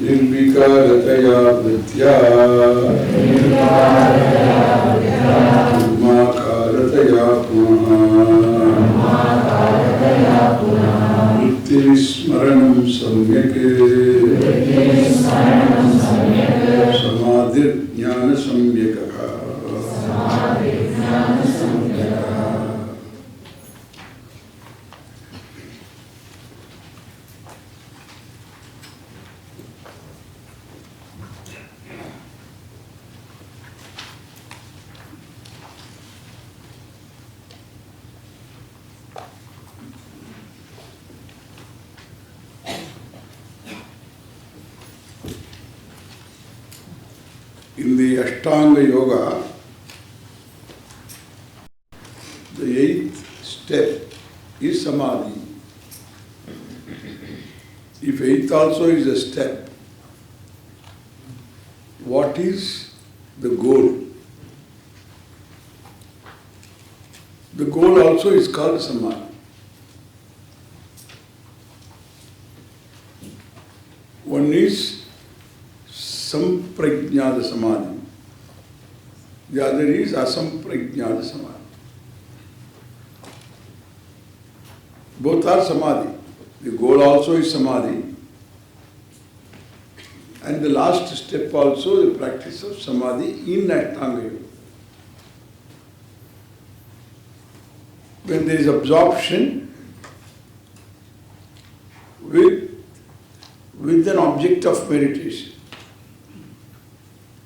nirvikāratayā vṛttyā brahmākāratayā punaḥ vṛttyīśmaraṇam samyak samadhiṛ-jnāna-samyakah. In the Ashtanga Yoga, the 8th step is Samadhi. If 8th also is a step, what is the goal? The goal also is called Samadhi. One is samprajñāta samadhi. The other is asamprajñāta samadhi. Both are samadhi. The goal also is samadhi. And the last step also the practice of samadhi in Ashtanga Yoga. When there is absorption with an object of meditation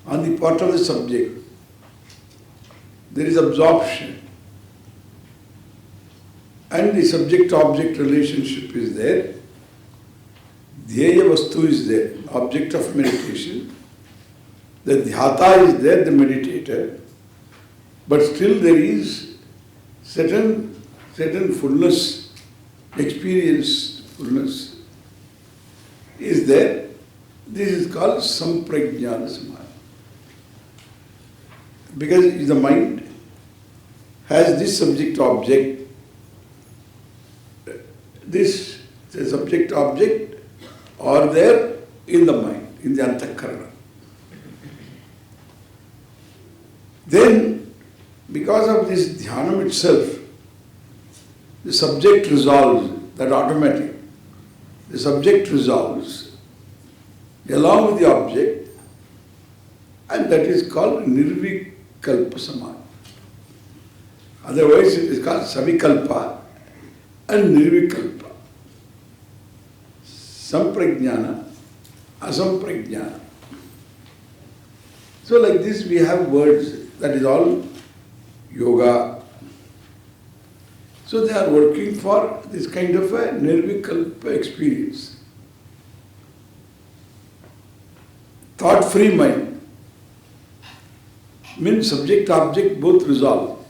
on the part of the subject, there is absorption and the subject-object relationship is there, dhyaya vastu is there, object of meditation, the dhyātā is there, the meditator, but still there is certain fullness, experience fullness is there. This is called samprajñāta samadhi. Because the mind has this subject-object, this subject-object are there in the mind, in the antakarana. Then, because of this dhyanam itself, the subject resolves, that automatic. The subject resolves along with the object, and that is called nirvikalpa samadhi. Otherwise it is called savikalpa and nirvikalpa. Samprajñāna, asamprajñāna. So like this we have words, that is all yoga. So they are working for this kind of a nirvikalpa experience. Thought-free mind means subject-object both resolve.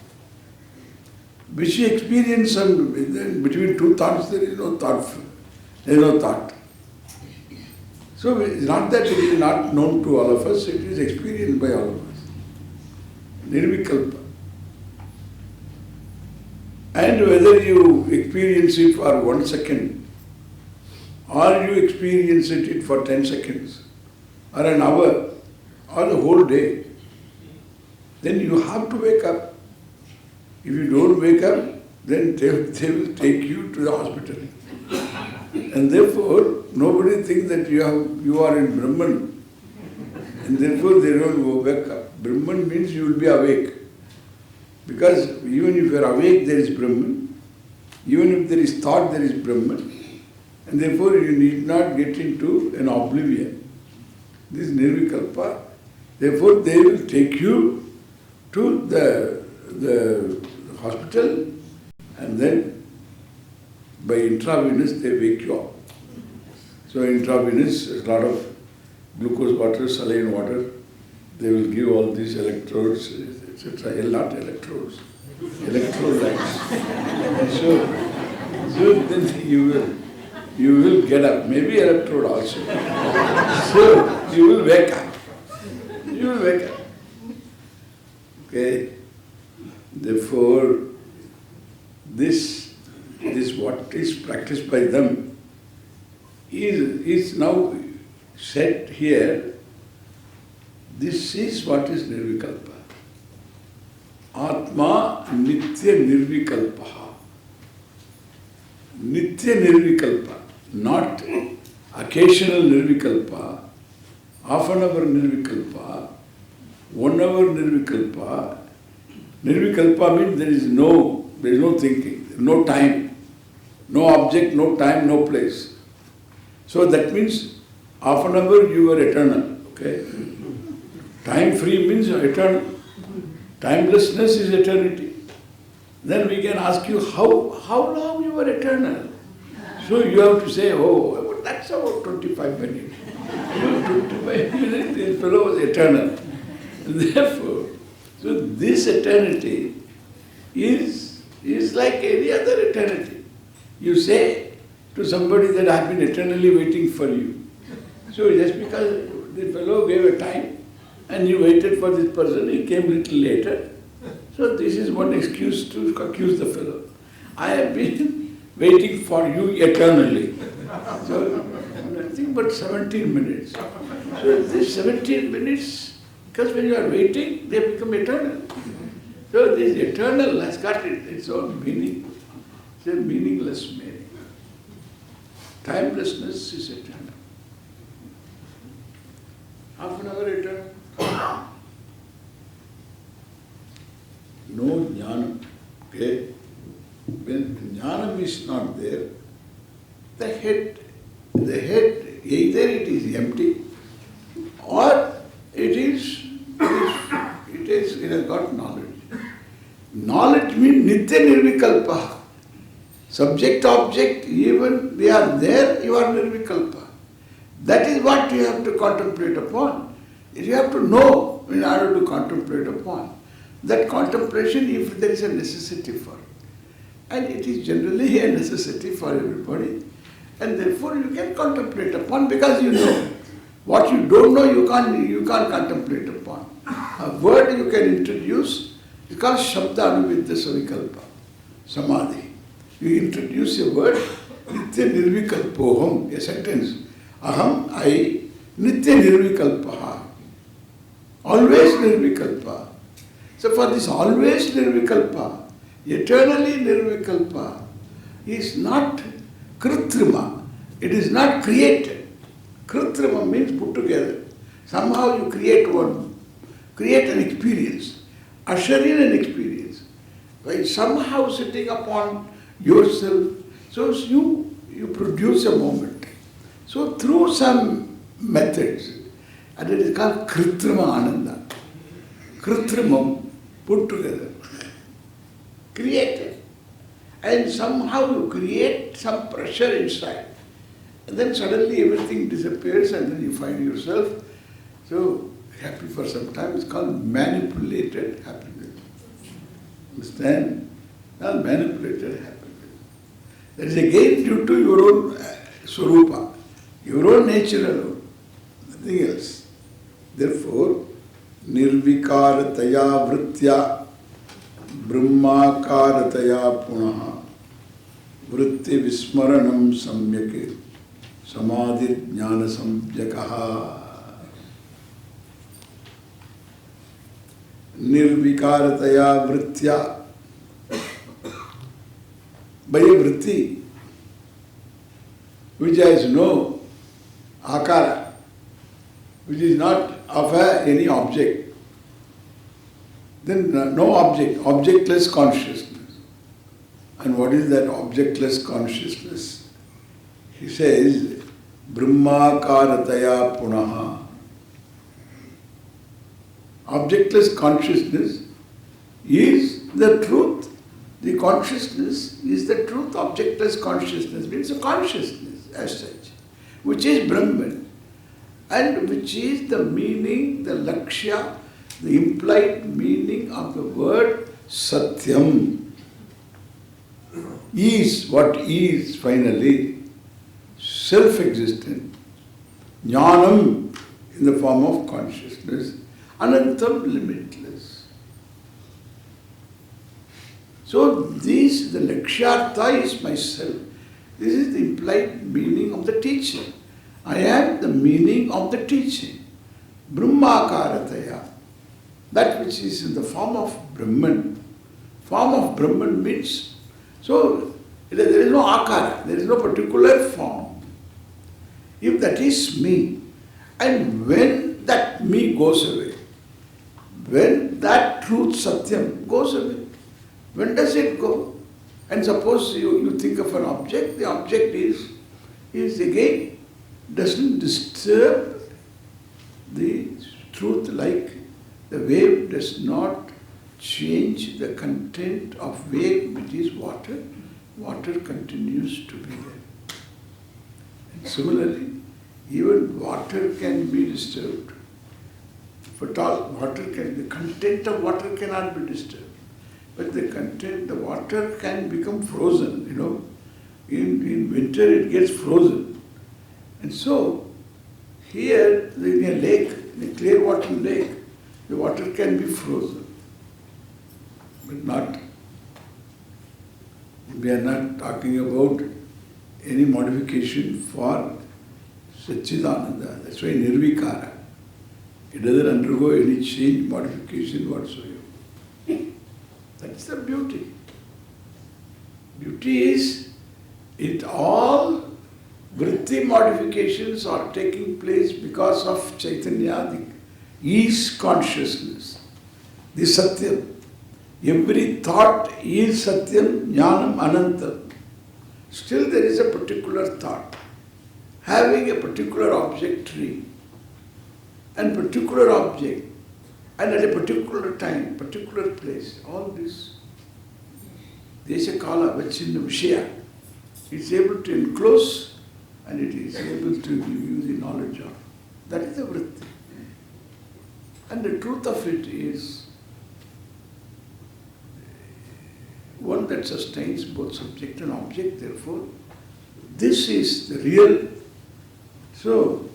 Vishy experience and between two thoughts there is no thought. There is no thought. So it's not that it is not known to all of us, it is experienced by all of us. Nirvikalpa. And whether you experience it for 1 second or you experience it for 10 seconds or an hour or the whole day, then you have to wake up. If you don't wake up, then they will take you to the hospital. And therefore, nobody thinks that you are in Brahman. And therefore, they don't go wake up. Brahman means you will be awake. Because even if you are awake, there is Brahman. Even if there is thought, there is Brahman. And therefore, you need not get into an oblivion. This is nirvikalpa. Therefore, they will take you to the hospital and then by intravenous they wake you up. So intravenous is a lot of glucose water, saline water. They will give all these electrodes, etc. Not electrodes, electrolytes. So then you will get up, maybe electrode also. So you will wake up. You will wake up. Okay? Therefore, this what is practiced by them is now said here. This is what is nirvikalpa. Atma nitya nirvikalpaha. Nitya nirvikalpa, not occasional nirvikalpa, half an hour nirvikalpa, 1 hour nirvikalpa. Nirvikalpa means there is no thinking, no time, no object, no time, no place. So that means half an hour you are eternal. Okay? Time free means eternal. Timelessness is eternity. Then we can ask you how long you are eternal. So you have to say, oh, that's about 25 minutes. 25 minutes, this fellow was eternal. Therefore, so this eternity is like any other eternity. You say to somebody that I have been eternally waiting for you. So just because the fellow gave a time and you waited for this person, he came a little later. So this is one excuse to accuse the fellow. I have been waiting for you eternally. So nothing but 17 minutes. So this 17 minutes, because when you are waiting, they become eternal. So this eternal has got its own meaning. It's a meaningless meaning. Timelessness is eternal. Half an hour eternal. No jnanam. Okay? When jnanam is not there, the head, either it is empty or it has got knowledge. Knowledge means nitya nirvikalpa. Subject, object, even they are there, you are nirvikalpa. That is what you have to contemplate upon. You have to know in order to contemplate upon. That contemplation, if there is a necessity for it. And it is generally a necessity for everybody. And therefore you can contemplate upon because you know. What you don't know, you can't contemplate upon. A word you can introduce is called shabda-anuviddha-savikalpa, samadhi. You introduce a word, nitya nirvikalpoham, a sentence. Aham, I, nitya nirvikalpaha. Always nirvikalpa. So for this always nirvikalpa, eternally nirvikalpa, is not kritrima. It is not created. Kritrima means put together. Somehow you create an experience, usher in an experience. By somehow sitting upon yourself, so you produce a moment. So through some methods, and it is called kritrima ananda. Kritrimam, put together, created. And somehow you create some pressure inside. And then suddenly everything disappears and then you find yourself so happy for some time. It's called manipulated happiness. Understand? Not manipulated happiness. That is again due to your own swarupa, your own nature alone, nothing else. Therefore, nirvikāratayā vṛttyā, brahmākāratayā punaḥ, vṛtti vismaranam samyake, samadhi dhyānaśabdena. Nirvikāratayā vṛttyā, by a vṛtti, which has no akara, which is not of any object, then no object, objectless consciousness. And what is that objectless consciousness? He says, brahmākāratayā punaḥ. Objectless consciousness is the truth. The consciousness is the truth. Objectless consciousness means a consciousness as such, which is Brahman, and which is the meaning, the lakshya, the implied meaning of the word satyam. Is what is finally. self-existent, jnanam in the form of consciousness, anantam limitless. So this, the vikhyātā is myself. This is the implied meaning of the teaching. I am the meaning of the teaching. Brahmākāratayā, that which is in the form of Brahman. Form of Brahman means, so there is no akara, there is no particular form. If that is me, and when that me goes away, when that truth satyam goes away, when does it go? And suppose you think of an object, the object is again, doesn't disturb the truth, like the wave does not change the content of wave, which is water. Water continues to be there. And similarly, even water can be disturbed. But all the content of water cannot be disturbed. But the water can become frozen, In winter it gets frozen. And so, here in a lake, in a clear water lake, the water can be frozen. But we are not talking about any modification for Satchidananda. That's why nirvikāra. It doesn't undergo any change, modification whatsoever. That's the beauty. Beauty is, all vritti modifications are taking place because of Chaitanya, the is consciousness, the satyam. Every thought is satyam, jnanam, anantam. Still there is a particular thought, having a particular object tree, and particular object, and at a particular time, particular place, all this. Desha kala vachinna vishaya. It's able to enclose and it is able to give you the knowledge of. That is the vritti. And the truth of it is one that sustains both subject and object, therefore, this is the real. So,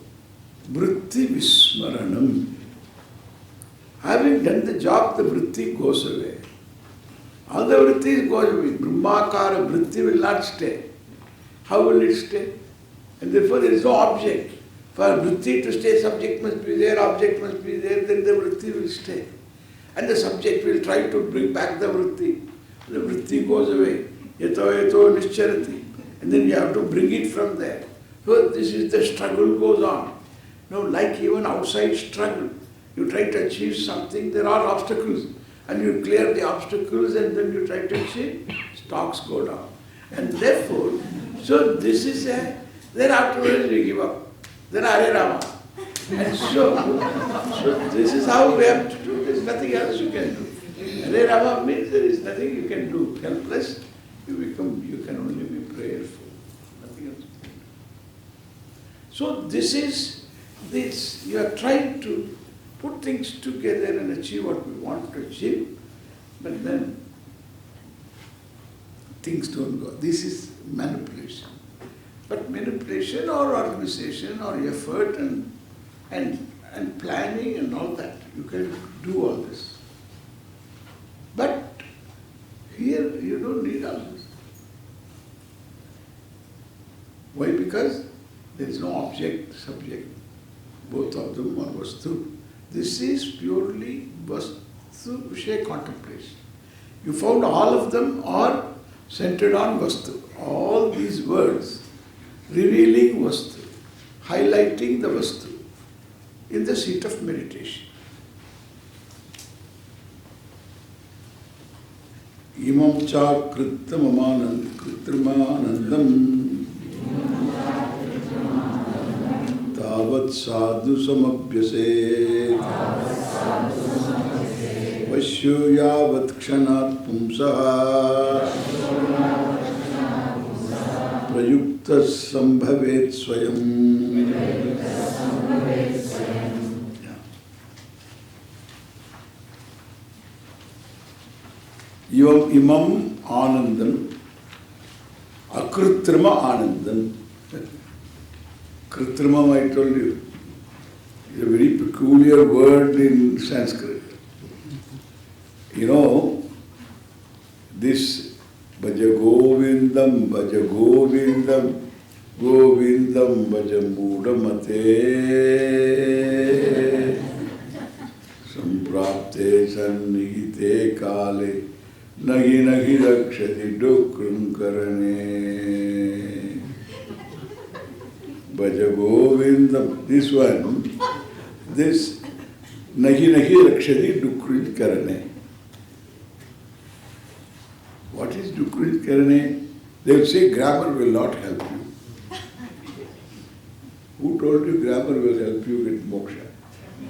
vritti vismaranam. Having done the job, the vritti goes away. All the vrittis go away. Brahmakara vritti will not stay. How will it stay? And therefore there is no object. For vritti to stay, subject must be there, object must be there, then the vritti will stay. And the subject will try to bring back the vritti. The vritti goes away. Yato nischarati. And then you have to bring it from there. So this is the struggle goes on. Like even outside struggle, you try to achieve something, there are obstacles. And you clear the obstacles and then you try to achieve, stocks go down. And therefore, so this is then afterwards you give up. Then Hare Rama. And so this is how we have to do. There is nothing else you can do. Hare Rama means there is nothing you can do. Helpless, you can only be prayerful. Nothing else. So this is this. You are trying to put things together and achieve what we want to achieve, but then things don't go. This is manipulation. But manipulation or organization or effort and planning and all that, you can do all this. But here you don't need all this. Why? Because there is no object, subject. Both of them are vastu. This is purely vastu vishaya contemplation. You found all of them are centered on vastu. All these words revealing vastu, highlighting the vastu in the seat of meditation. Imam cha kritrimanandam tavat sadhu samabhyase vashyo yavat kshanat pumsaha prayukta sambhavet swayam. Imam anandam, akritrima anandam. Kritrimam, I told you, is a very peculiar word in Sanskrit. You know, this Bhaja Govindam, Govindam Bhaja Mudamate Samprapte Sannihite Kale Nahi Rakshati Dukrum Karane Bhaja Govindam. This one, this Nahi Rakshati Dukrum Karane. What is Dukrum Karane? They will say grammar will not help you. Who told you grammar will help you get moksha?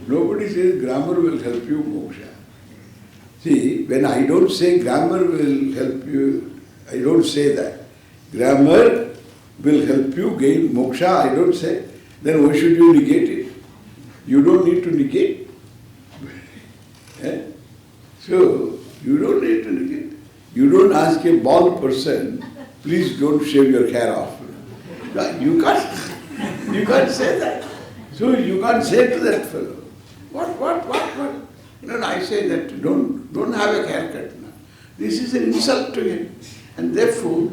Nobody says grammar will help you moksha. See, when I don't say grammar will help you, I don't say that. Grammar will help you gain moksha, I don't say. Then why should you negate it? You don't need to negate. So, you don't need to negate. You don't ask a bald person, please don't shave your hair off. You can't say that. So you can't say to that fellow, what? No, I say that don't have a haircut now. This is an insult to him. And therefore,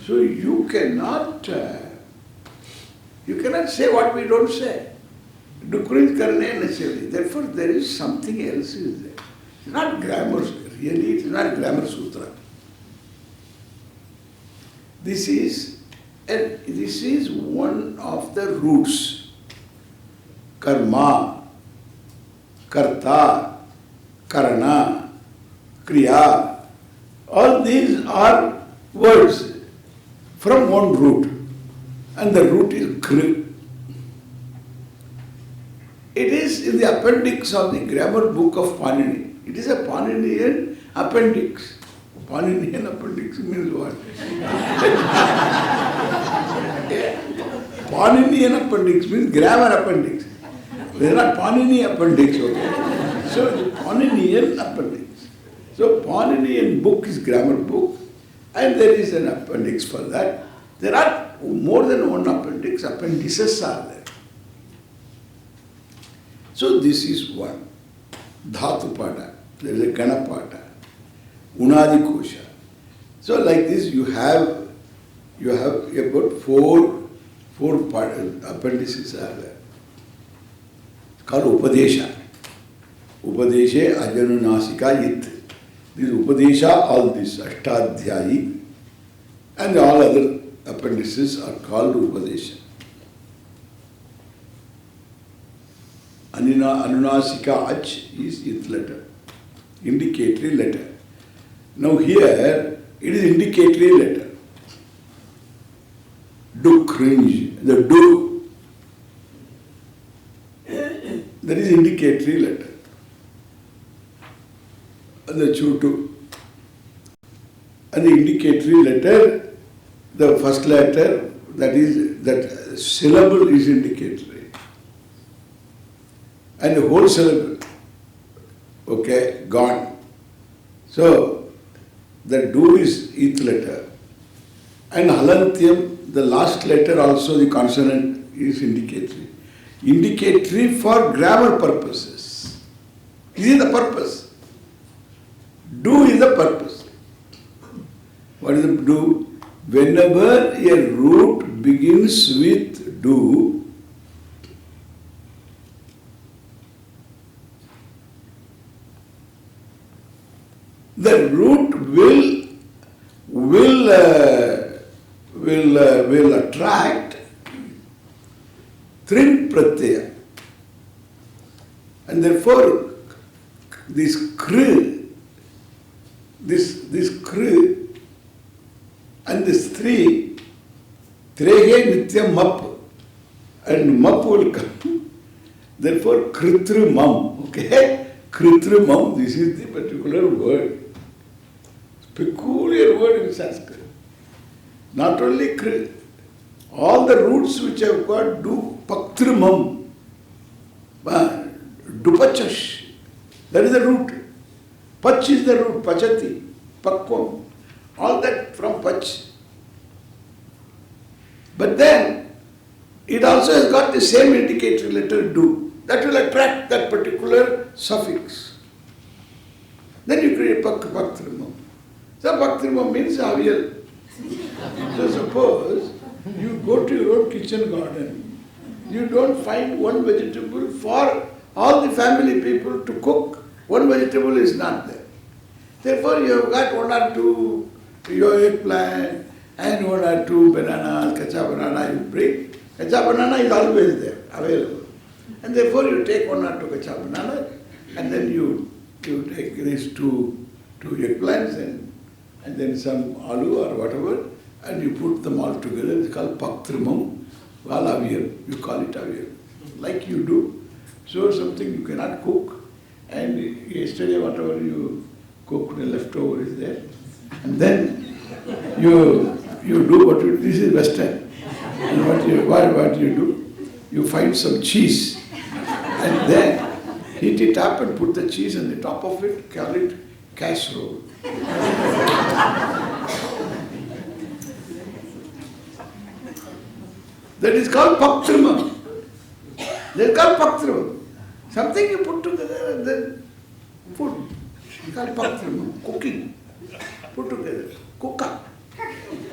so you cannot say what we don't say. Dukrit karne necessarily. Therefore, there is something else is there. It's not grammar, really it is not grammar sutra. This is one of the roots. Karma, karta, karana, kriya. All these are words from one root. And the root is kri. It is in the appendix of the grammar book of Panini. It is a Paninian appendix. Paninian appendix means what? Paninian appendix means grammar appendix. There is not Panini appendix. Okay? So the Paninian appendix. So Paninian book is grammar book and there is an appendix for that. There are more than one appendix. Appendices are there. So this is one. Dhatu pada. There is a Gana pada. Unadi kosha. So like this you have about four appendices are there. Called Upadesha. Upadeshe Ajanunasika Yit. This Upadesha, all this Ashtadhyayi and all other appendices are called Upadesha. Anunasika Ach is ith letter, indicatory letter. Now here it is indicatory letter. Do cringe, the do, that is indicatory letter. And the chutu. And the indicatory letter, the first letter, that syllable is indicatory. And the whole syllable, okay, gone. So, the do is ith letter. And halantyam, the last letter also, the consonant is indicatory. Indicatory for grammar purposes. This is the purpose. Do is the purpose. What is the do? Whenever a root begins with do, the root will attract vṛttyā. And therefore, this kri and this three, trehe nityam map, and map will come. Therefore, kritrimam, okay? Kritrimam, this is the particular word. Peculiar word in Sanskrit. Not only kri, all the roots which have got do paktrimam, dupachash, that is the root. Pach is the root, pachati, pakvam, all that from pach. But then, it also also has got the same indicator letter do. That will attract that particular suffix. Then you create paktrimam. So paktrimam means avyal. So suppose you go to your own kitchen garden, you don't find one vegetable for all the family people to cook. One vegetable is not there. Therefore you have got one or two your eggplant and one or two bananas, kacha banana you bring. Kacha banana is always there, available. And therefore you take one or two kacha banana and then you take these two eggplants and then some aloo or whatever and you put them all together. It's called paktrimam, avyal. You call it avyal. Like you do. So something you cannot cook and yesterday whatever you cooked, the leftover is there. And then you do what you, this is Western. And what you do? You find some cheese and then heat it up and put the cheese on the top of it, call it casserole. That is called paktrimam. That is called paktrimam. Something you put together and then food. It's called paktrimam, cooking. Put together, cook up.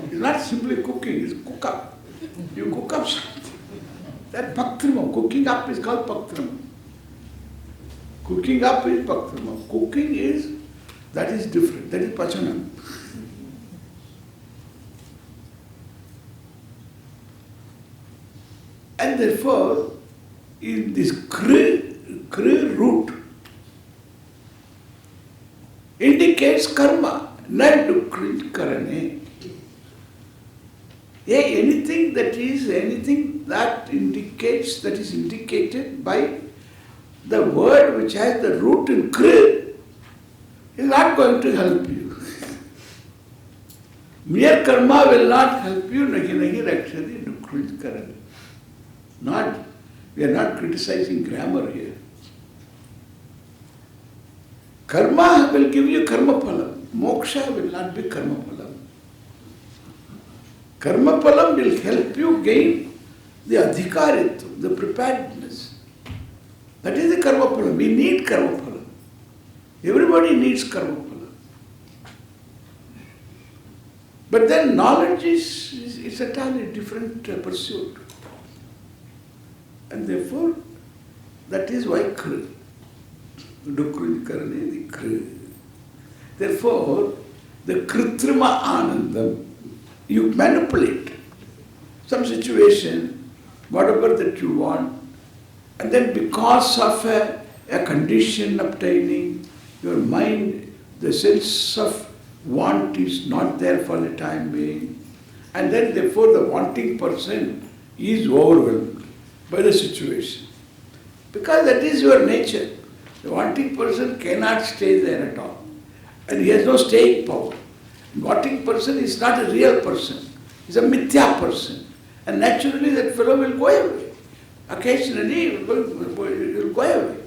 It's not simply cooking, it's cook up. You cook up something. That paktrimam, cooking up is called paktrimam. Cooking up is paktrimam. Cooking is, that is different, that is pachanam. And therefore, in this kri root indicates karma, not karane. Anything that is indicated by the word which has the root in kri is not going to help you. Mere karma will not help you, nahi rakshati dukrit karane. We are not criticizing grammar here. Karma will give you karma phalam. Moksha will not be karma phalam. Karma phalam will help you gain the adhikaritva, the preparedness. That is the karma phalam. We need karma phalam. Everybody needs karma phalam. But then knowledge is a totally different pursuit. And therefore, that is why kri. Dukrit karane, the kri. Therefore, the kritrima anandam, you manipulate some situation, whatever that you want, and then because of a condition obtaining, your mind, the sense of want is not there for the time being, and then therefore the wanting person is overwhelmed by the situation. Because that is your nature. The wanting person cannot stay there at all. And he has no staying power. Wanting person is not a real person. He's a mithya person. And naturally that fellow will go away. Occasionally he will go away.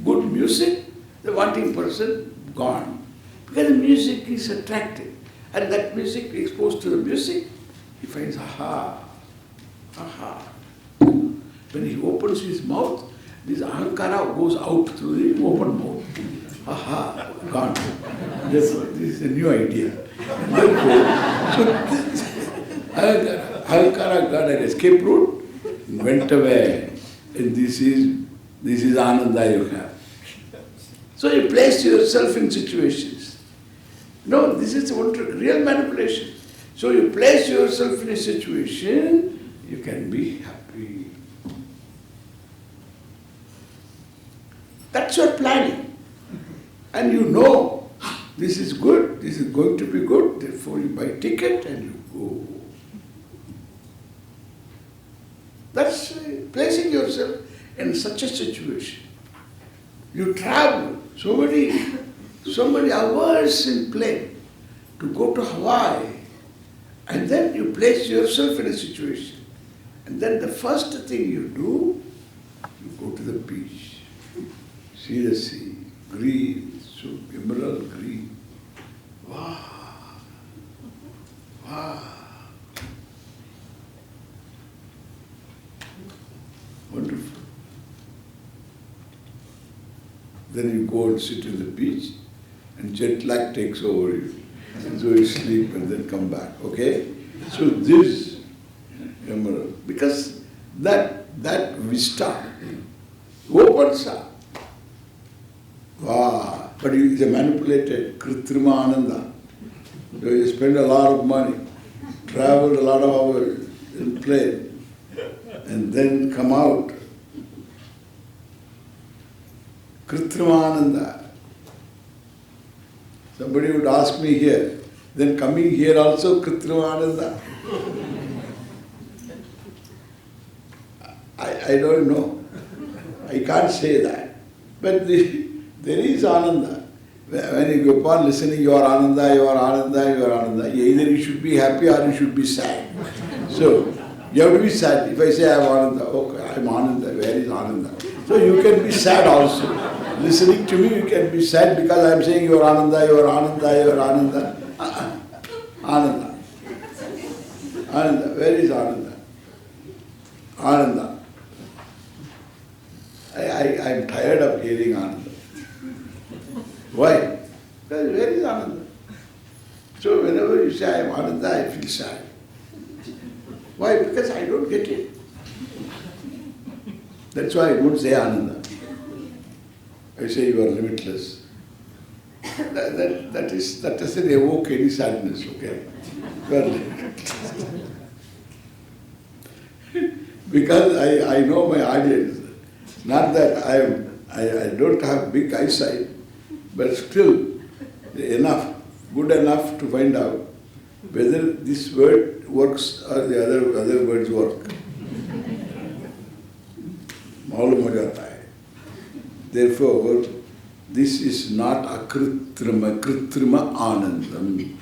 Good music, the wanting person gone. Because the music is attractive. And that music, exposed to the music, he finds aha, aha. When he opens his mouth, this ahankara goes out through the open mouth. Aha, gone. This is a new idea. Ahankara got an escape route, went away. And this is ananda you have. So you place yourself in situations. No, this is real manipulation. So you place yourself in a situation, you can be happy. That's your planning. And you know, this is good, this is going to be good, therefore you buy ticket and you go. That's placing yourself in such a situation. You travel so many hours in plane to go to Hawaii, and then you place yourself in a situation. And then the first thing you do, you go to the beach, see the sea, green, so emerald green. Wow, wow. Then you go and sit on the beach and jet lag takes over you. And so you sleep and then come back. Okay? So this, remember, because that vista opens up. Wow. But it's a manipulated kritrima ananda. So you spend a lot of money, traveled a lot of hours in plane, and then come out. Kritrima ananda. Somebody would ask me here, then coming here also kritrima ananda. I don't know. I can't say that. But there is ananda. When you go on listening, you are ananda, you are ananda, you are ananda. Either you should be happy or you should be sad. So, you have to be sad. If I say I am ananda, okay, I am ananda, where is ananda? So you can be sad also. Listening to me, you can be sad because I am saying you are ananda, you are ananda, you are ananda. Ananda. Ananda. Where is ananda? Ananda. I am tired of hearing ananda. Why? Because where is ananda? So whenever you say I am ananda, I feel sad. Why? Because I don't get it. That's why I don't say ananda. I say you are limitless. That doesn't evoke any sadness, okay? Because I know my audience. Not that I don't have big eyesight, but still enough, good enough to find out whether this word works or the other words work. Malum ho jata hai. Therefore, this is not akritrima anandam.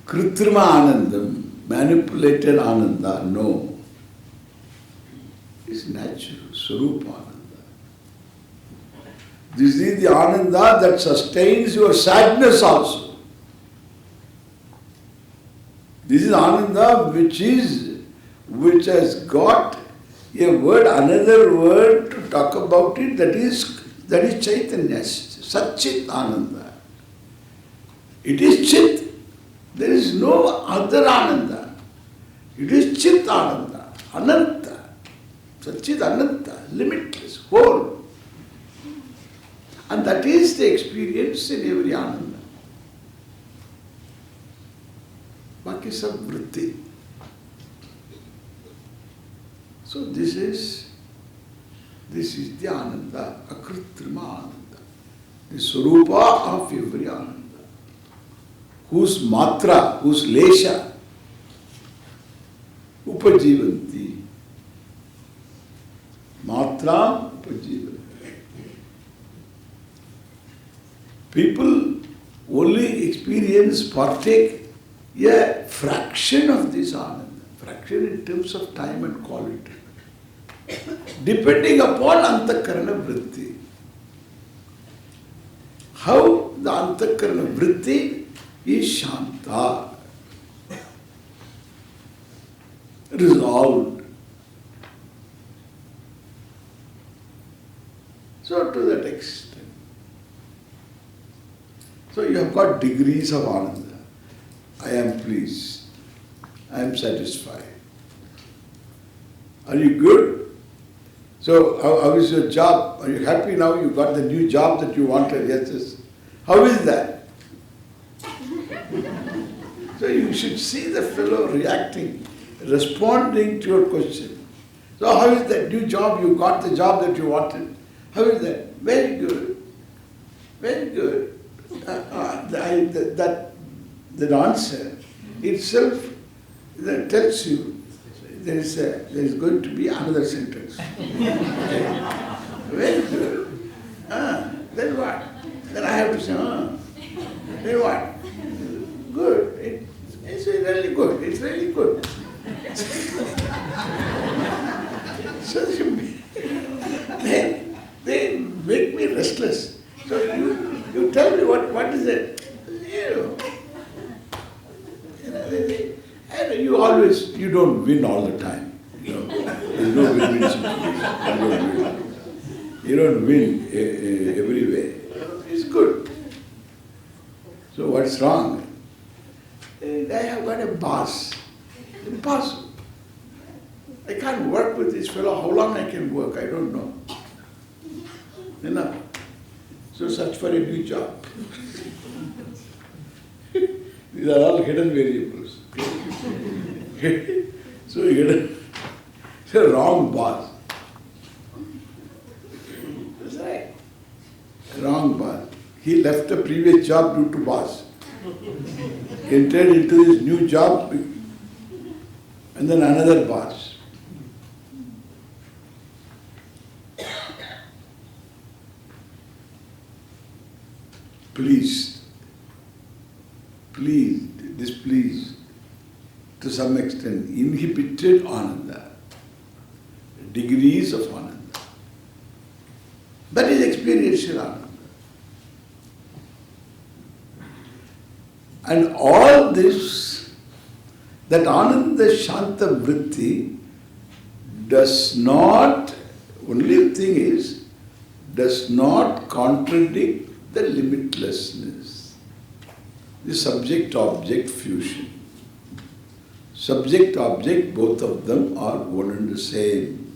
Kritrima anandam, manipulated ananda, no. It's natural, Swarupa ananda. This is the ananda that sustains your sadness also. This is ananda which has got a word, another word to talk about it, that is Chaitanya, Satchit Ananda. It is Chit. There is no other Ananda. It is Chit Ananda, Ananta. Satchit Ananta, limitless, whole. And that is the experience in every Ananda. Baki sab vṛttyā. So this is the Ananda, akritrima Ananda, the Swarupa of every Ananda, whose matra, whose lesha, upajivanti. Matra upajivanti. People only experience, partake a fraction of this Ananda, fraction in terms of time and quality, depending upon antakarana vritti. How the antakarana vritti is shanta, resolved. So to that extent. So you have got degrees of ananda. I am pleased. I am satisfied. Are you good? So how is your job? Are you happy now? You got the new job that you wanted? Yes. How is that? So you should see the fellow reacting, responding to your question. So how is that new job? You got the job that you wanted. How is that? Very good. Very good. That answer itself that tells you there is going to be another sentence. Okay. Very good. Then what? Then I have to say, then what? Good. It's really good. It's really good. So they make me restless. So you tell me what is it? You don't win all the time. is no win-win situation. You don't win every way. It's good. So what's wrong? I have got a boss. Impossible. I can't work with this fellow. How long I can work? I don't know. Enough. So search for a new job. These are all hidden variables. So you get a wrong boss. That's right. Wrong boss. He left the previous job due to boss. Entered into this new job and then another boss. Pleased, displeased, to some extent, inhibited ananda, degrees of ananda. That is experiential ananda. And all this, that ananda shanta vritti does not, only thing is, does not contradict the limitlessness, the subject-object fusion. Subject-object, both of them are one and the same.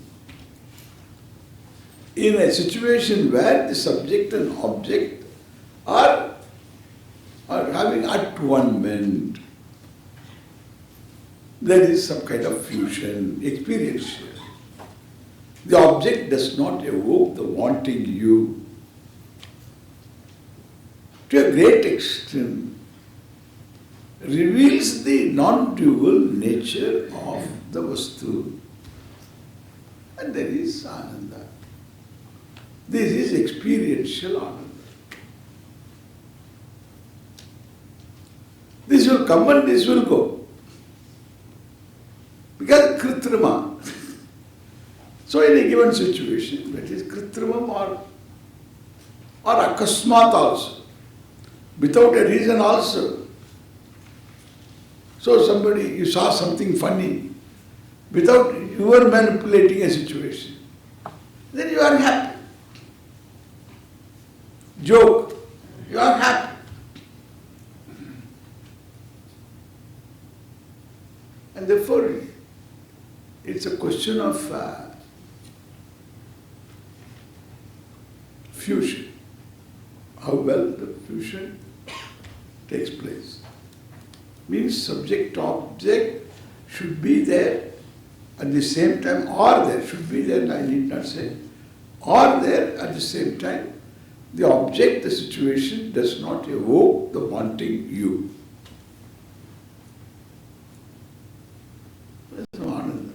In a situation where the subject and object are having at-one-ment, there is some kind of fusion, experiential. The object does not evoke the wanting you. To a great extent, reveals the non-dual nature of the vastu. And there is ananda. This is experiential ananda. This will come and this will go. Because kritrima. So in a given situation, that is kritrimam or akasmat also. Without a reason also. So somebody, you saw something funny, without you are manipulating a situation, then you are happy. Joke, you are happy. And therefore, it's a question of fusion. How well the fusion takes place. Means subject-object should be there at the same time, or there should be there, I need not say, or there at the same time, the object, the situation does not evoke the wanting you. That's Ananda.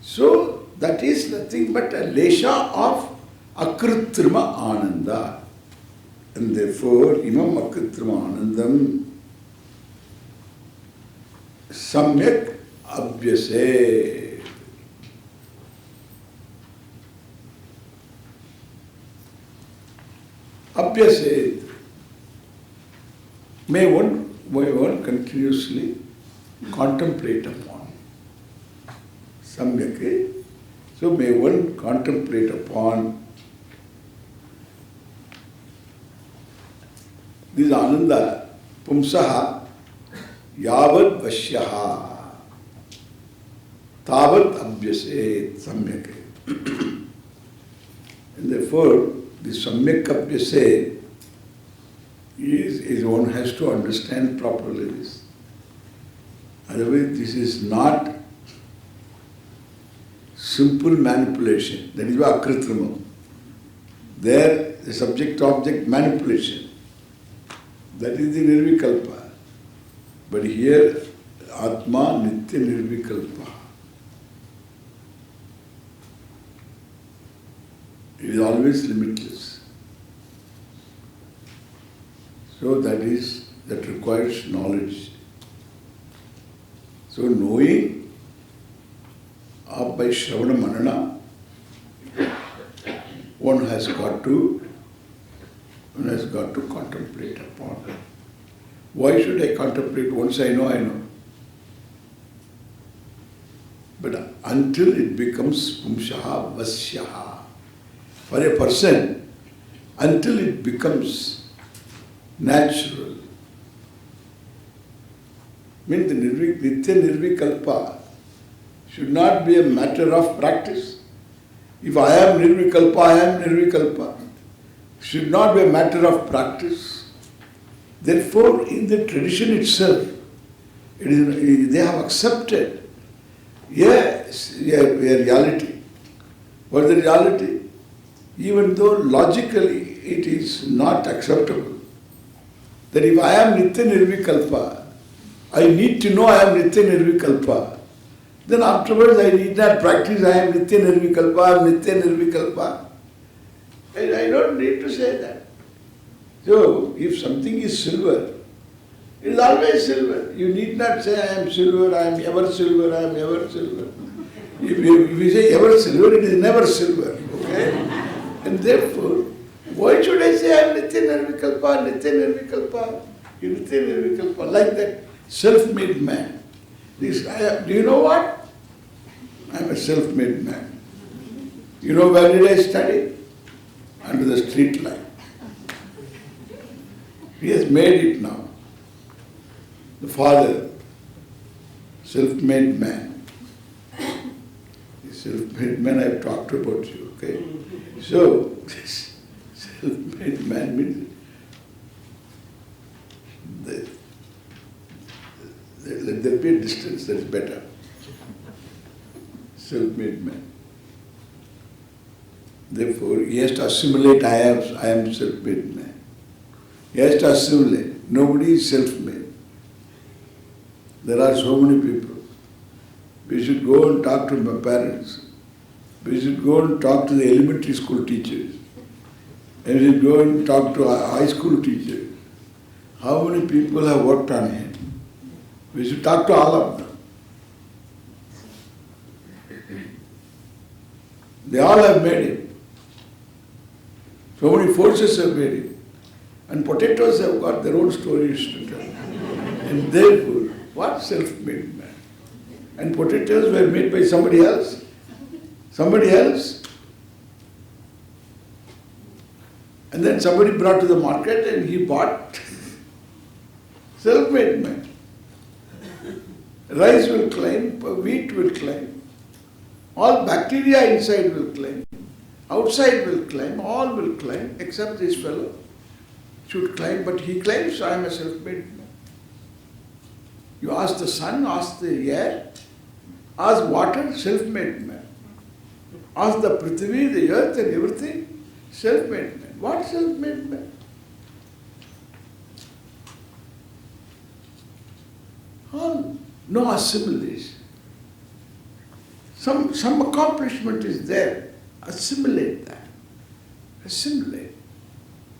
So that is nothing but a lesha of akritrima ananda. And therefore, imam akritrima anandam samyak abhyase. Abhyase. May one continuously contemplate upon. Samyak. So may one contemplate upon this ananda, pumsaha, yavad vashyaha, tavat abhyase samyak. And therefore, the samyak abhyase is one has to understand properly this. Otherwise, this is not simple manipulation. That is why akritrima. There, the subject-object manipulation. That is the nirvikalpa. But here, Atma Nitya Nirvikalpa. It is always limitless. So that requires knowledge. So knowing by Shravana Manana, one has got to contemplate upon. Why should I contemplate? Once I know, I know. But until it becomes pumsaha vasyaha. For a person, until it becomes natural. Means the nitya nirvikalpa should not be a matter of practice. If I am nirvikalpa, I am nirvikalpa. Should not be a matter of practice. Therefore, in the tradition itself, they have accepted a reality. What is the reality? Even though logically it is not acceptable, that if I am nitya nirvikalpa, I need to know I am nitya nirvikalpa. Then afterwards I need not practice I am nitya nirvikalpa, I am nitya nirvikalpa. I don't need to say that. So, if something is silver, it is always silver. You need not say I am silver, I am ever silver, I am ever silver. If you say ever silver, it is never silver. Okay? And therefore, why should I say I am nitya nirvikalpa, nitya nirvikalpa, nitya nirvikalpa, like that self-made man. Do you know what? I am a self-made man. You know where did I study? Under the street light. He has made it now. The father, self-made man. The self-made man I have talked about you, okay? So, this self-made man means let there be a distance, that is better. Self-made man. Therefore, he has to assimilate I am self-made man. He has to assimilate. Nobody is self-made. There are so many people. We should go and talk to my parents. We should go and talk to the elementary school teachers. And we should go and talk to our high school teachers. How many people have worked on him? We should talk to all of them. They all have made him. So many forces have made him. And potatoes have got their own stories to tell. And therefore, what self-made man? And potatoes were made by somebody else. Somebody else. And then somebody brought to the market and he bought. Self-made man. Rice will climb, wheat will climb. All bacteria inside will climb. Outside will climb, all will climb, except this fellow should climb, but he claims I am a self-made man. You ask the sun, ask the air, ask water, self-made man. Ask the prithvi, the earth and everything, self-made man. What self-made man? No assimilation. Some accomplishment is there. Assimilate that. Assimilate.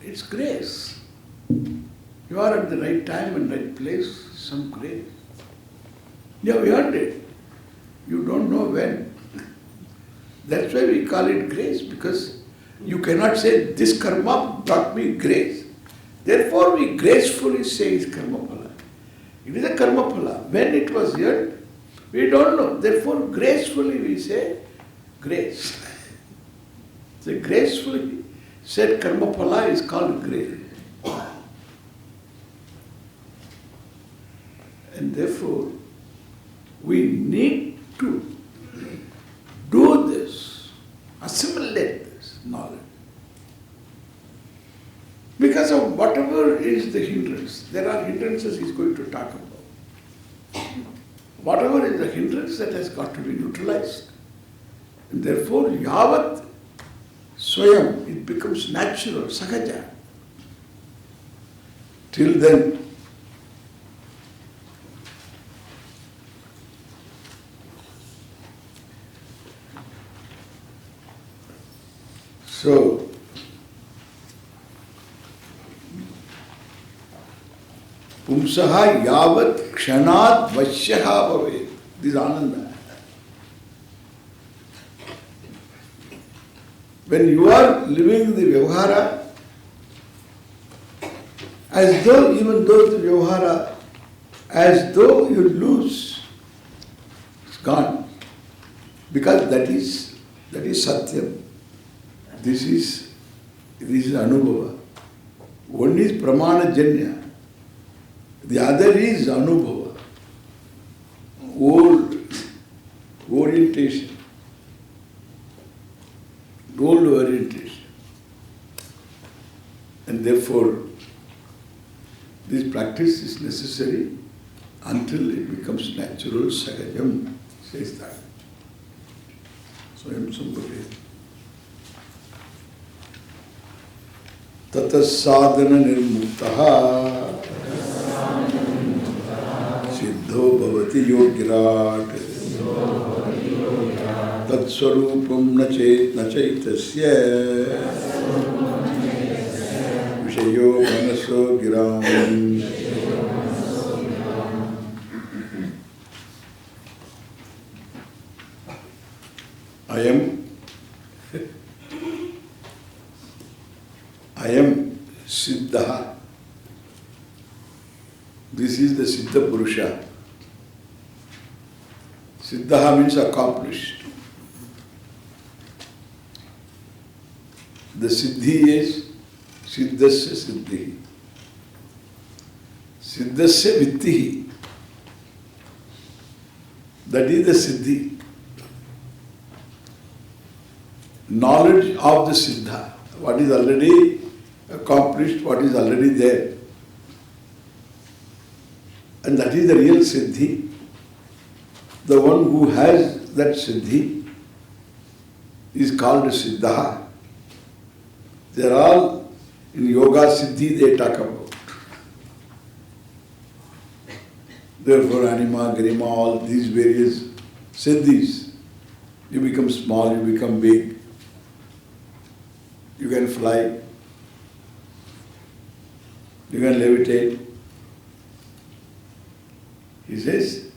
It's grace. You are at the right time and right place, some grace. You have earned it. You don't know when. That's why we call it grace, because you cannot say this karma brought me grace. Therefore we gracefully say it's karma phala. It is a karma phala. When it was earned, we don't know. Therefore gracefully we say grace. So gracefully said karma phala is called grace. And therefore we need to do this, assimilate this knowledge. Because of whatever is the hindrance, there are hindrances he's going to talk about. Whatever is the hindrance, that has got to be neutralized. And therefore, yavat swayam, it becomes natural, sahaja. Till then, so, pumsaha yavat kshanat vasyaha bhavet. This is Ananda. When you are living the vyavahara, as though, even though the vyavahara, as though you lose, it's gone. Because that is satyam. This is anubhava. One is pramānajanya. The other is anubhava. Old orientation. Old orientation. And therefore, this practice is necessary until it becomes natural, sakajam, says that. Swayam Sambhave. Tatas sadhana nirmuktaha siddho bhavati yogirat tat swarupam nachaitasya vishayo manaso giram. I am Siddha. This is the Siddha Purusha. Siddha means accomplished. The Siddhi is Siddhasya Siddhi. Siddhasya Vittihi. That is the Siddhi. Knowledge of the Siddha. What is already accomplished, what is already there. And that is the real Siddhi. The one who has that Siddhi is called a Siddha. They are all in Yoga Siddhi they talk about. Therefore, Anima, Garima, all these various Siddhis. You become small, you become big. You can fly. You can levitate. He says,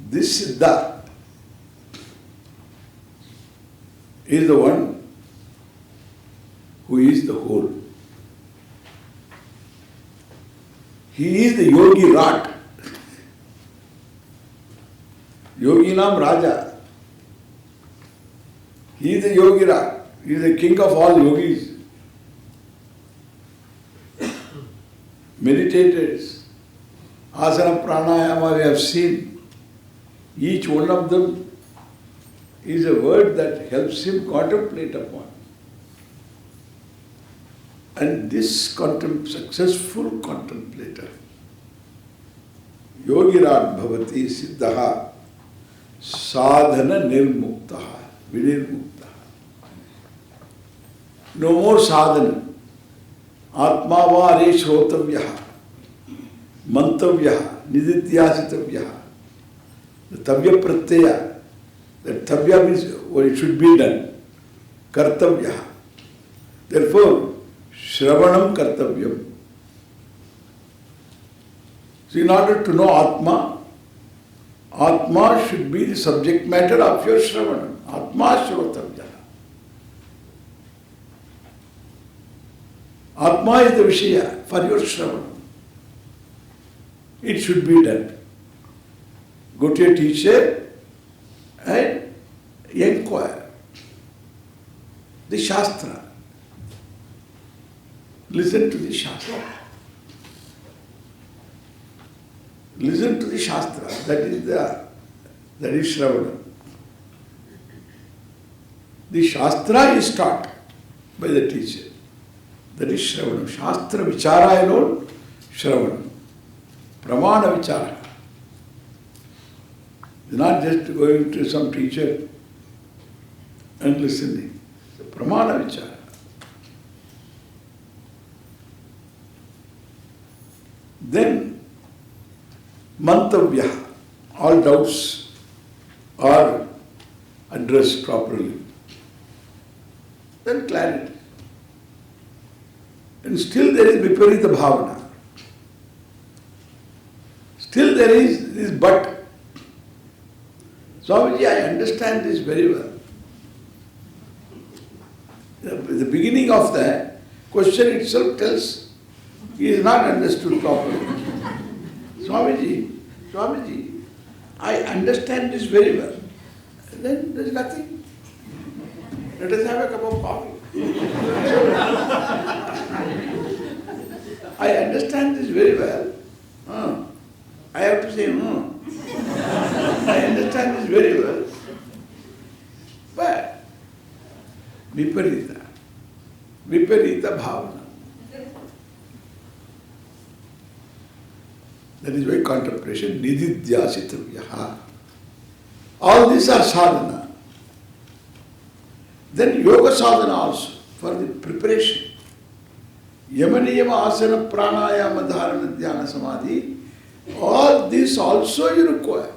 this Siddha is the one who is the whole. He is the Yogi Rat. Yoginam Raja. He is the Yogi Rat. He is the king of all yogis. Meditators, asana pranayama we have seen. Each one of them is a word that helps him contemplate upon. And this successful contemplator, yogirat bhavati siddhaha sadhana nirmuktaha, vinirmuktaha. No more sadhana. Atmavare shrotavyaha, mantavyaha, nididhyasitavyaha. The tavya-pratyaya, that tavya means what it should be done. Kartavyaha. Therefore, shravanam kartavyam. So in order to know Atma should be the subject matter of your shravanam. Atma shrotavyaha. Atma is the Vishaya for your Shravanam. It should be done. Go to your teacher and inquire. The Shastra. Listen to the Shastra. Listen to the Shastra. That is Shravanam. The Shastra is taught by the teacher. That is Shravanam. Shastra Vichara alone, Shravanam. Pramana Vichara. It's not just going to some teacher and listening. It's Pramana Vichara. Then, Mantavya. All doubts are addressed properly. Then clarity. And still there is viparita bhavana. Still there is this but. Swamiji, I understand this very well. The beginning of the question itself tells he is not understood properly. Swamiji, I understand this very well. then there's nothing. Let us have a cup of coffee. I understand this very well. I have to say, I understand this very well. But, viparita bhavana. That is why contemplation, nididhyāsitavyaha. All these are sadhana. Then yoga sadhana also, for the preparation. Yama niyama asana pranayama dharana dhyana samadhi. All this also you require.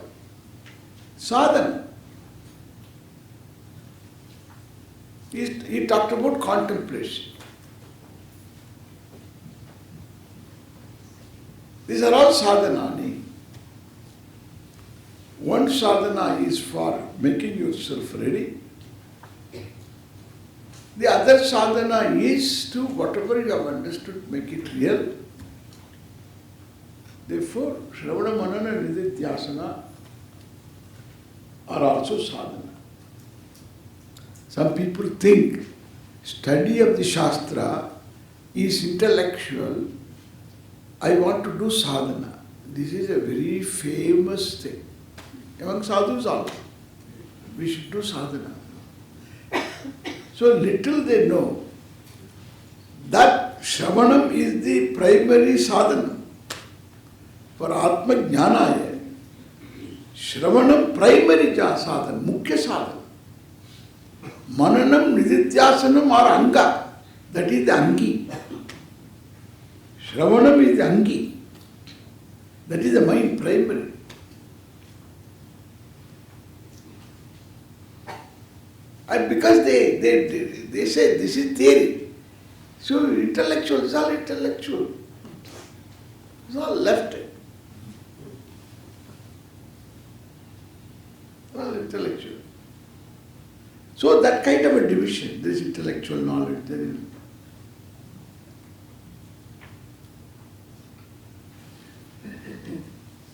Sadhana. He talked about contemplation. These are all sadhanani. One sadhana is for making yourself ready. The other sadhana is to whatever you have understood, make it real. Therefore, Shravana, Manana, Nididhyasana are also sadhana. Some people think study of the Shastra is intellectual. I want to do sadhana. This is a very famous thing. Among sadhus also. We should do sadhana. So little they know that Shravanam is the primary sadhana. For Atma Jnanaya, Shravanam primary sadhana, mukhya sadhana. Mananam Nididhyasanam are Anga. That is the Angi. Shravanam is the Angi. That is the mind primary. And because they say this is theory. So intellectual, it's all intellectual. It's all left. All intellectual. So that kind of a division, there is intellectual knowledge, there is.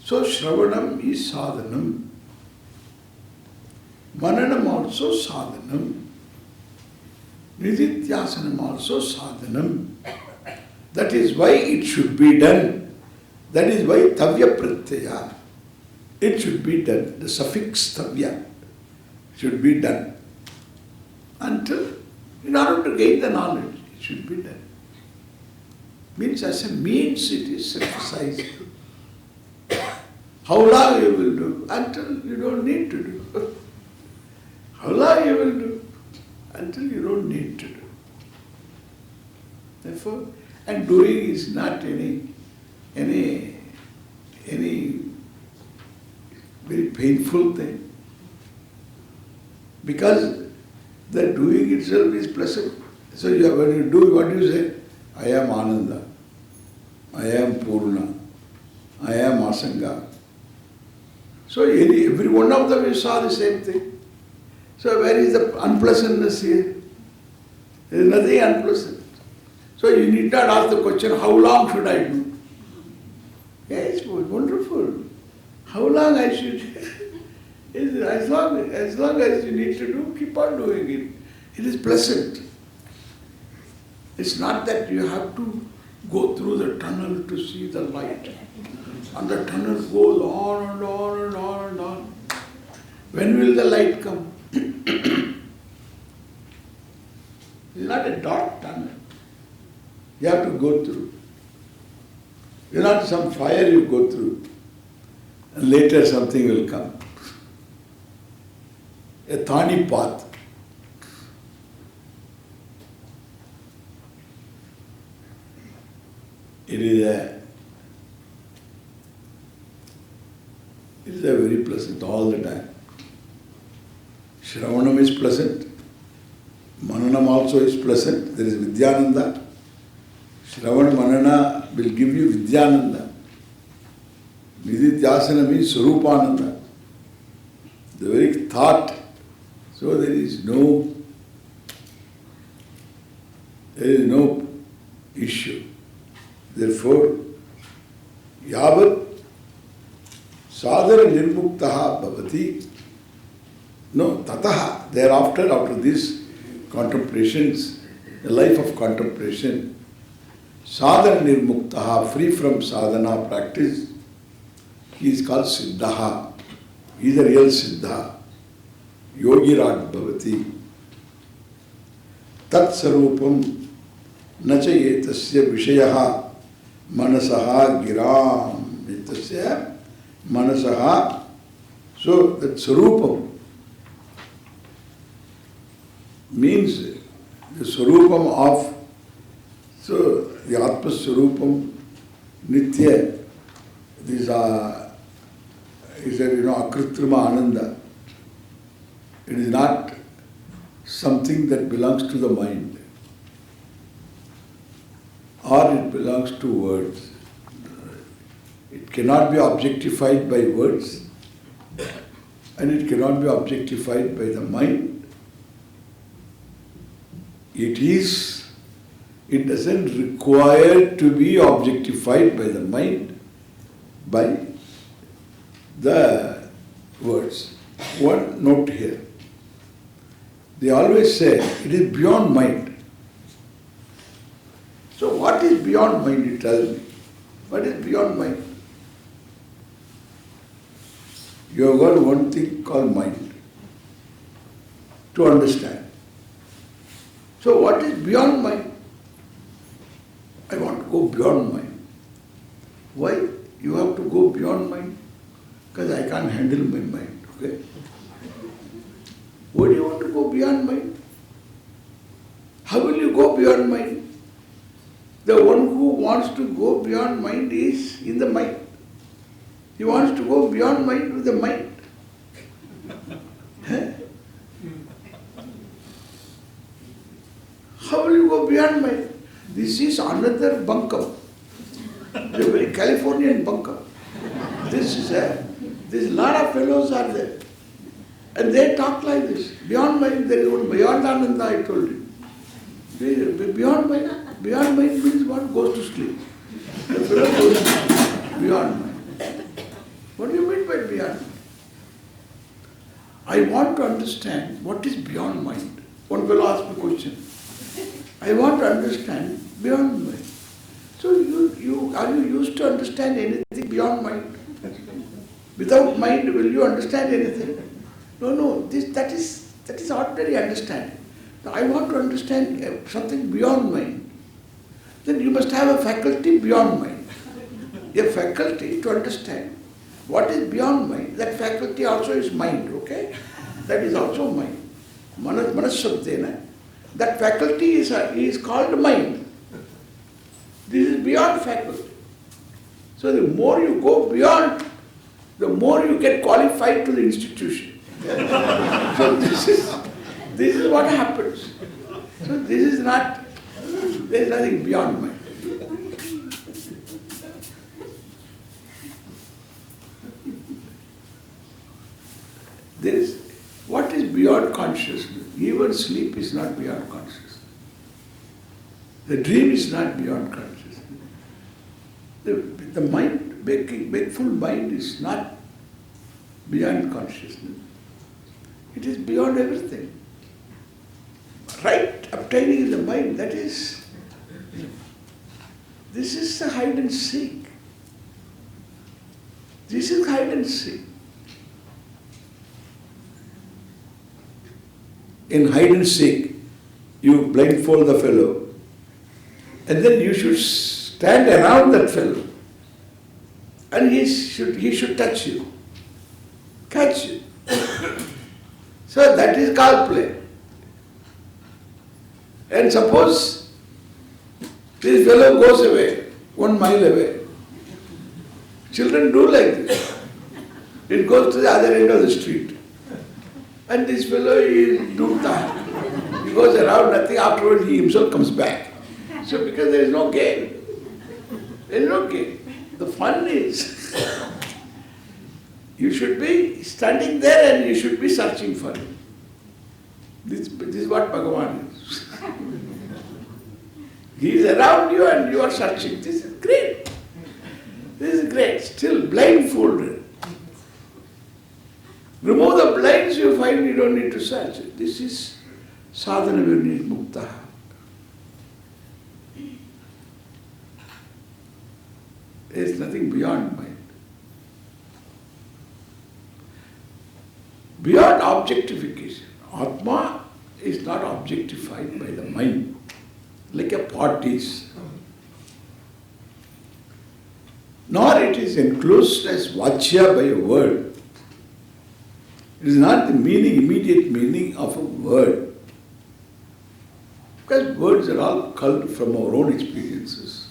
So Shravanam is sadhanam. Mananam also sadhanam. Nididhyasanam also sadhanam. That is why it should be done. That is why tavya vṛttyā. It should be done. The suffix tavya should be done. Until, in order to gain the knowledge, it should be done. Means as a means it is emphasized. How long you will do? Until you don't need to do. How long you will do? Until you don't need to do. Therefore, and doing is not any very painful thing. Because the doing itself is pleasant. So when you do, what do you say? I am Ananda. I am Purna. I am Asanga. So every one of them you saw the same thing. So where is the unpleasantness here? There is nothing unpleasant. So you need not ask the question, how long should I do? Yes, wonderful. How long I should? As long as you need to do, keep on doing it. It is pleasant. It's not that you have to go through the tunnel to see the light. And the tunnel goes on and on and on and on. When will the light come? It's not a dark tunnel. You have to go through. It's not some fire you go through. And later something will come. A thorny path. It is a very pleasant all the time. Shravanam is pleasant. Mananam also is pleasant. There is Vidyananda. Shravana Manana will give you Vidyananda. Nididhyasana means Swarupananda. The very thought. So there is no issue. Therefore, yavat sadhara nirmuktaha bhavati No, tataha. Thereafter, after these contemplations, the life of contemplation, sadhana nirmuktaha, free from sadhana practice, he is called siddhaha. He is a real siddha. Yogirat bhavati. Tat sarupam nacha etasya vishayaha manasaha giram. Etasya manasaha. So that sarupam means the sarupam of, so the Atma sarupam, nitya, these are, is a, akritrima ananda. It is not something that belongs to the mind, or it belongs to words. It cannot be objectified by words, and it cannot be objectified by the mind. It doesn't require to be objectified by the mind, by the words. One note here. They always say it is beyond mind. So what is beyond mind, you tell me? What is beyond mind? You have got one thing called mind to understand. So what is beyond mind? I want to go beyond mind. Why you have to go beyond mind? Because I can't handle my mind, okay? Why do you want to go beyond mind? How will you go beyond mind? The one who wants to go beyond mind is in the mind. He wants to go beyond mind with the mind. How will you go beyond mind? This is another bunker. It's a very Californian bunker. There's a lot of fellows are there. And they talk like this. Beyond mind, there is one beyond Dayananda, I told you. Beyond mind means one goes to sleep. The fellow goes to sleep. Beyond mind. What do you mean by beyond mind? I want to understand what is beyond mind. One fellow asked me a question. I want to understand beyond mind. So are you used to understand anything beyond mind? Without mind, will you understand anything? No. That is ordinary understanding. Now, I want to understand something beyond mind. Then you must have a faculty beyond mind. A faculty to understand what is beyond mind. That faculty also is mind, okay? That is also mind. Nirālambatayā. That faculty is called mind. This is beyond faculty. So the more you go beyond, the more you get qualified to the institution. So this is what happens. So there is nothing beyond mind. What is beyond consciousness? Even sleep is not beyond consciousness. The dream is not beyond consciousness. The mind, wakeful mind is not beyond consciousness. It is beyond everything. Right obtaining in the mind, this is the hide and seek. This is hide and seek. In hide and seek, you blindfold the fellow, and then you should stand around that fellow, and he should touch you, catch you. So that is called play. And suppose this fellow goes away, 1 mile away. Children do like this. It goes to the other end of the street. And this fellow is doing that. He goes around, nothing, afterwards he himself comes back. So because there is no gain. There is no gain. The fun is, you should be standing there and you should be searching for him. This is what Bhagavan is. He is around you and you are searching. This is great. This is great. Still blindfolded. Remove the blinds, you mind, you don't need to search. This is sadhana mukta. There is nothing beyond mind. Beyond objectification. Atma is not objectified by the mind, like a pot is. Nor it is enclosed as vacya by a word. It is not the meaning, immediate meaning of a word. Because words are all culled from our own experiences.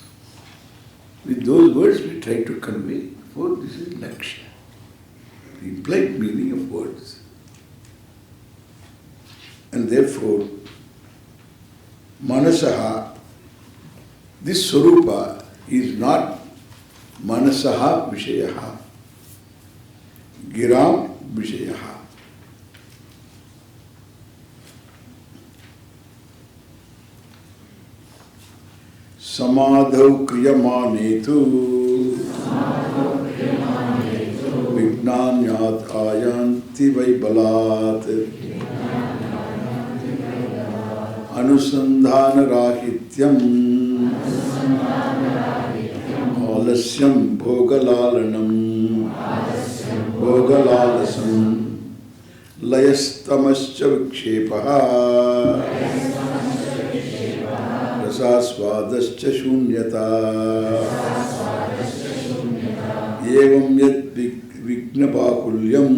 With those words we try to convey, for this is lakshya, the implied meaning of words. And therefore, manasaha, this swarupa is not manasaha vishayaha, giram vishayaha. Samadhau kriyamanetu vignānyāt āyanti vaibalat anusandhana rahityam alasyam bhogalalasam layastamascha vikshepaha rasasvadascha shunyata evam yad vignabakulyam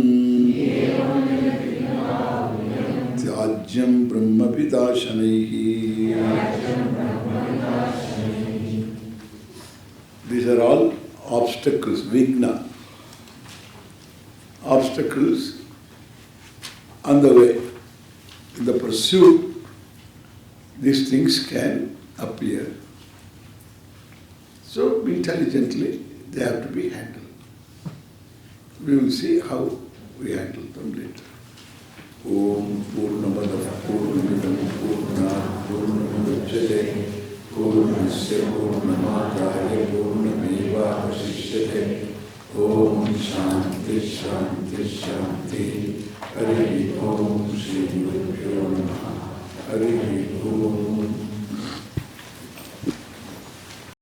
Tyajyam brahmaivāsmīti. These are all obstacles, vigna. Obstacles on the way. In the pursuit, these things can appear. So intelligently they have to be handled. We will see how we handle them later. Om Purnamadav Purnamidam Purnat Purnamudachyate Purnasya Purnamadaya Purnamevāvasishyate. Om Shanti Shanti Shanti. Hari Om Shri Gurubhyo Namaha. Hari Om.